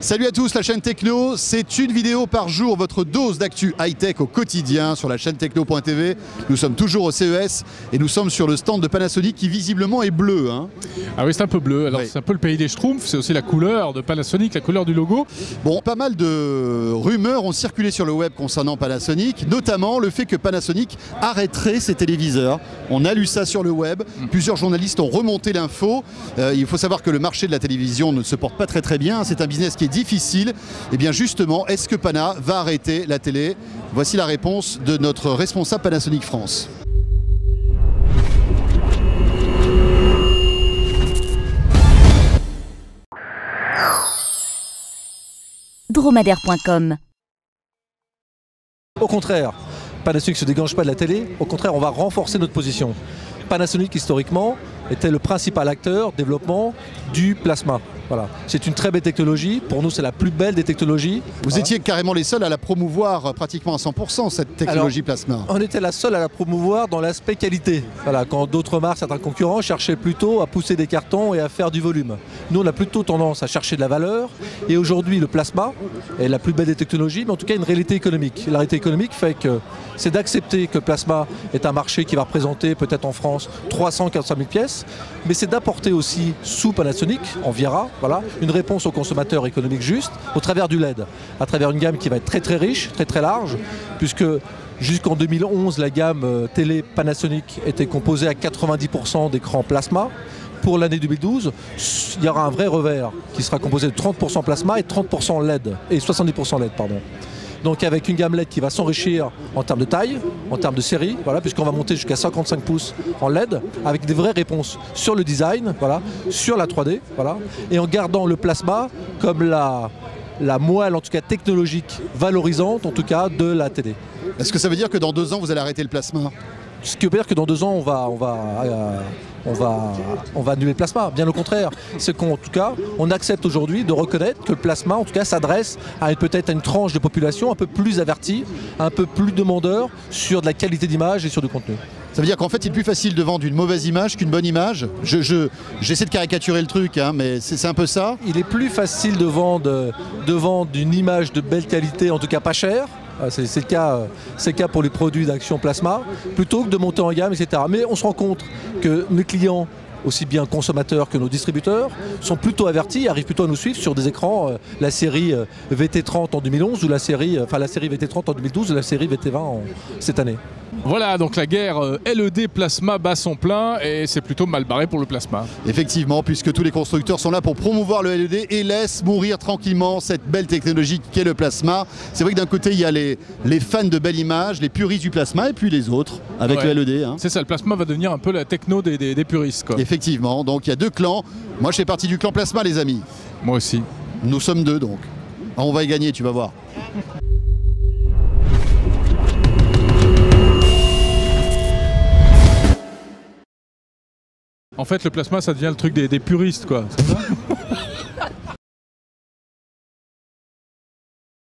Salut à tous, la chaîne Techno, c'est une vidéo par jour, votre dose d'actu high-tech au quotidien sur la chaîne techno.tv. Nous sommes toujours au CES et nous sommes sur le stand de Panasonic qui visiblement est bleu. Hein. Ah oui, c'est un peu bleu, alors oui. C'est un peu le pays des Schtroumpfs, c'est aussi la couleur de Panasonic, la couleur du logo. Bon, pas mal de rumeurs ont circulé sur le web concernant Panasonic, notamment le fait que Panasonic arrêterait ses téléviseurs. On a lu ça sur le web, plusieurs journalistes ont remonté l'info. Il faut savoir que le marché de la télévision ne se porte pas très bien, c'est un business qui est difficile. Et bien justement, est-ce que Pana va arrêter la télé? Voici la réponse de notre responsable Panasonic France. Dromadaire.com. Au contraire, Panasonic ne se dégage pas de la télé, au contraire on va renforcer notre position. Panasonic historiquement était le principal acteur développement du plasma. Voilà. C'est une très belle technologie, pour nous c'est la plus belle des technologies. Vous étiez carrément les seuls à la promouvoir pratiquement à 100% cette technologie plasma. On était la seule à la promouvoir dans l'aspect qualité. Voilà, quand d'autres marques, certains concurrents cherchaient plutôt à pousser des cartons et à faire du volume. Nous on a plutôt tendance à chercher de la valeur et aujourd'hui le plasma est la plus belle des technologies, mais en tout cas une réalité économique. La réalité économique fait que c'est d'accepter que le plasma est un marché qui va représenter peut-être en France 345 000 pièces, mais c'est d'apporter aussi sous Panasonic, on verra, voilà, une réponse aux consommateurs économiques juste au travers du LED, à travers une gamme qui va être très riche, très large, puisque jusqu'en 2011 la gamme télé Panasonic était composée à 90% d'écrans plasma. Pour l'année 2012, il y aura un vrai revers qui sera composé de 30% plasma et 30% LED, et 70% LED, pardon. Donc avec une gamme LED qui va s'enrichir en termes de taille, en termes de série, voilà, puisqu'on va monter jusqu'à 55 pouces en LED, avec des vraies réponses sur le design, voilà, sur la 3D, voilà, et en gardant le plasma comme la moelle, en tout cas technologique, valorisante, en tout cas, de la télé. Est-ce que ça veut dire que dans 2 ans, vous allez arrêter le plasma? Ce qui veut dire que dans 2 ans, on va annuler le plasma. Bien au contraire, c'est qu'en tout cas, on accepte aujourd'hui de reconnaître que le plasma, en tout cas, s'adresse à peut-être une tranche de population un peu plus avertie, un peu plus demandeur sur de la qualité d'image et sur du contenu. Ça veut dire qu'en fait, il est plus facile de vendre une mauvaise image qu'une bonne image. J'essaie de caricaturer le truc, hein, mais c'est un peu ça. Il est plus facile de vendre une image de belle qualité, en tout cas pas chère. C'est le cas pour les produits d'Action Plasma, plutôt que de monter en gamme, etc. Mais on se rend compte que nos clients, aussi bien consommateurs que nos distributeurs, sont plutôt avertis, arrivent plutôt à nous suivre sur des écrans, la série VT30 en 2011 ou la série VT30 en 2012 ou la série VT20 cette année. Voilà, donc la guerre LED plasma bat son plein et c'est plutôt mal barré pour le plasma. Effectivement, puisque tous les constructeurs sont là pour promouvoir le LED et laissent mourir tranquillement cette belle technologie qu'est le plasma. C'est vrai que d'un côté, il y a les fans de belle image, les puristes du plasma, et puis les autres avec le LED. Hein. C'est ça, le plasma va devenir un peu la techno des puristes, quoi. Effectivement, donc il y a 2 clans. Moi, je fais partie du clan plasma, les amis. Moi aussi. Nous sommes 2, donc. On va y gagner, tu vas voir. En fait, le plasma, ça devient le truc des puristes, quoi. C'est ça ?